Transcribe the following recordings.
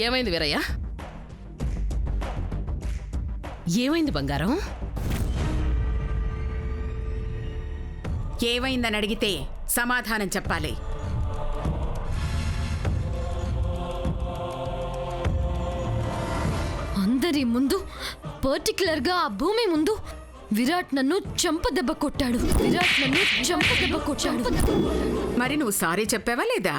ఏమైంది వీరయ్య? ఏమైంది బంగారం? ఏమైందని అడిగితే సమాధానం చెప్పాలి. అందరి ముందు, పర్టికులర్గా ఆ భూమి ముందు విరాట్ నన్ను చంపదెబ్బ కొట్టాడు. మరి నువ్వు సారీ చెప్పావా లేదా?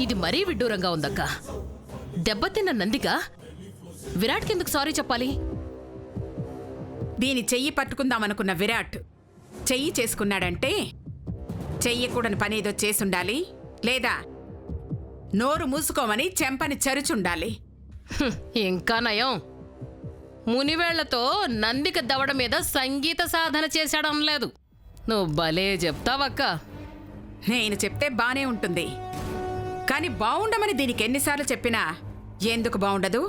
ఇది మరీ విడ్డూరంగా ఉందక్క. దెబ్బతిన్న నందిగా విరాట్కి ఎందుకు సారీ చెప్పాలి? దీని చెయ్యి పట్టుకుందామనుకున్న విరాట్ చెయ్యి చేసుకున్నాడంటే చెయ్యకూడని పనేదో చేసుండాలి, లేదా నోరు మూసుకోమని చెంపని చరుచుండాలి. ఇంకా నయం, మునివేళ్లతో నందిక దవడ మీద సంగీత సాధన చేశాడం లేదు. నువ్వు భలే చెప్తావక్క. నేను చెప్తే బానే ఉంటుంది, కానీ బావుండమని దీనికి ఎన్నిసార్లు చెప్పినా ఎందుకు బావుండదు?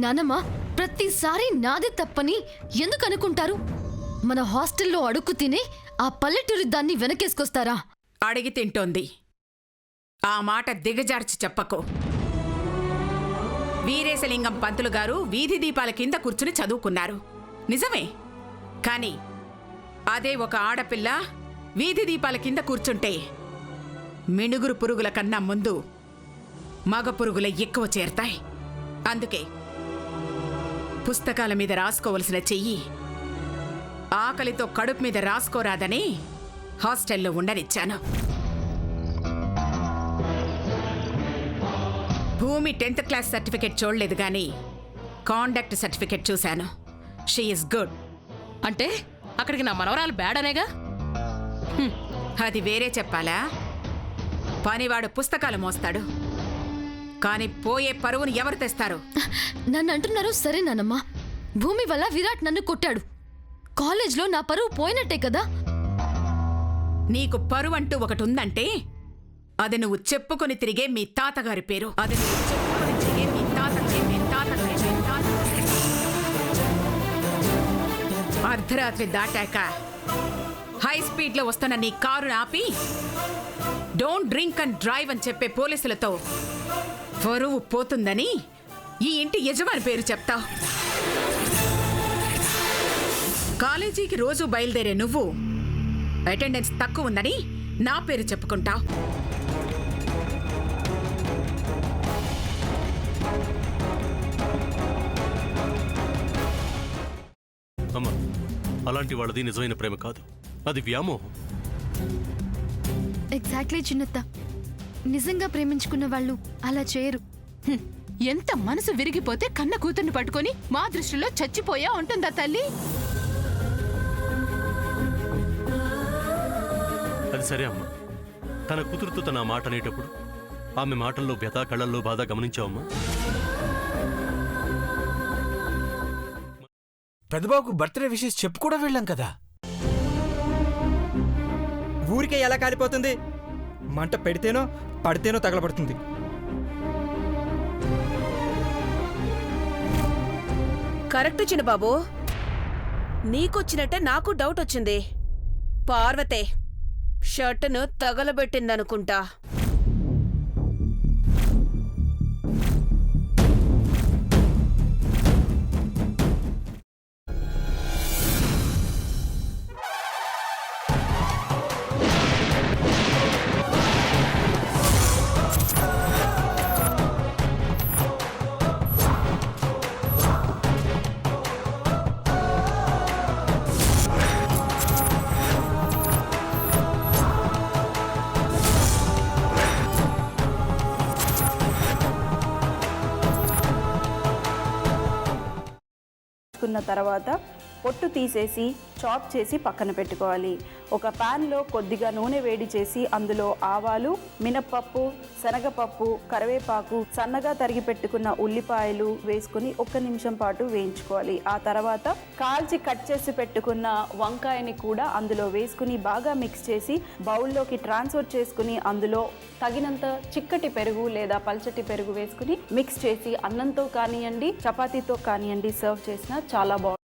నానమ్మ, ప్రతిసారి నాదే తప్పని ఎందుకు అనుకుంటారు? మన హాస్టల్లో అడుక్కు తినే ఆ పల్లెటూరి దాన్ని వెనకేసుకొస్తారా? అడిగి తింటోంది. ఆ మాట దిగజార్చి చెప్పకు. వీరేశలింగం పంతులు గారు వీధి దీపాల కింద కూర్చుని చదువుకున్నారు, నిజమే. కానీ అదే ఒక ఆడపిల్ల వీధి దీపాల కింద కూర్చుంటే మినుగురు పురుగుల కన్నా ముందు మగ పురుగులే ఎక్కువ చేరతాయి. అందుకే పుస్తకాల మీద రాసుకోవలసిన చెయ్యి ఆకలితో కడుపు మీద రాసుకోరాదని హాస్టల్లో ఉండనిచ్చాను. భూమి 10th క్లాస్ సర్టిఫికెట్ చూడలేదు, కానీ కాండక్ట్ సర్టిఫికెట్ చూశాను. She is good. అంటే అక్కడికి నా మనవరాలు బ్యాడ్ అనేగా? అది వేరే చెప్పాలా? పనివాడు పుస్తకాలు మోస్తాడు, కానీ పోయే పరువును ఎవరు తెస్తారు? నన్ను అంటున్నారు సరే నానమ్మ. భూమి వల్ల విరాట్ నన్ను కొట్టాడు. కాలేజ్లో నా పరువు పోయినట్టే కదా. నీకు పరువంటూ ఒకటి ఉందంటే అది నువ్వు చెప్పుకొని తిరిగే మీ తాతగారి పేరు. అర్ధరాత్రి దాటాక హై స్పీడ్లో వస్తున్న నీ కారుని ఆపి డోంట్ డ్రింక్ అండ్ డ్రైవ్ అని చెప్పే పోలీసులతో పరువు పోతుందని ఈ ఇంటి యజమాని పేరు చెప్తావు. కాలేజీకి రోజు బయలుదేరే నువ్వు అటెండెన్స్ తక్కువ ఉందని నా పేరు చెప్పుకుంటావు. అమ్మా, అలాంటి వాళ్ళది నిజమైన ప్రేమ కాదు, అది వ్యామోహం. ఎగ్జాక్ట్లీ చిన్నత్త. నిజంగా ప్రేమించుకున్న వాళ్ళు అలా చేయరు. ఎంత మనసు విరిగిపోతే కన్న కూతుర్ని పట్టుకొని మా దృష్టిలో చచ్చిపోయా ఉంటుందా తల్లి? అది సరే అమ్మా, తన కూతురుతో తన మాట అనేటప్పుడు ఆమె మాటల్లో వ్యథ, కళ్ళల్లో బాధ గమనించావమ్మా? పెద్దబాబుకు బర్త్డే విషెస్ చెప్పు కూడా వెళ్ళాం కదా. ఊరికే ఎలా కాలిపోతుంది? మంట పెడితేనో పడితేనో తగలబడుతుంది. కరెక్ట్ చిన్నబాబు, నీకొచ్చినట్టే నాకు డౌట్ వచ్చింది. పార్వతే షర్టును తగలబెట్టిందనుకుంటా. కున్న తర్వాత పొట్టు తీసేసి చాప్ చేసి పక్కన పెట్టుకోవాలి. ఒక ప్యాన్లో కొద్దిగా నూనె వేడి చేసి అందులో ఆవాలు, మినప్పప్పు, శనగపప్పు, కరివేపాకు, సన్నగా తరిగి పెట్టుకున్న ఉల్లిపాయలు వేసుకుని 1 నిమిషం పాటు వేయించుకోవాలి. ఆ తర్వాత కాల్చి కట్ చేసి పెట్టుకున్న వంకాయని కూడా అందులో వేసుకుని బాగా మిక్స్ చేసి బౌల్లోకి ట్రాన్స్ఫర్ చేసుకుని అందులో తగినంత చిక్కటి పెరుగు లేదా పల్చటి పెరుగు వేసుకుని మిక్స్ చేసి అన్నంతో కానివ్వండి, చపాతీతో కానివ్వండి సర్వ్ చేసినా చాలా బాగుంటుంది.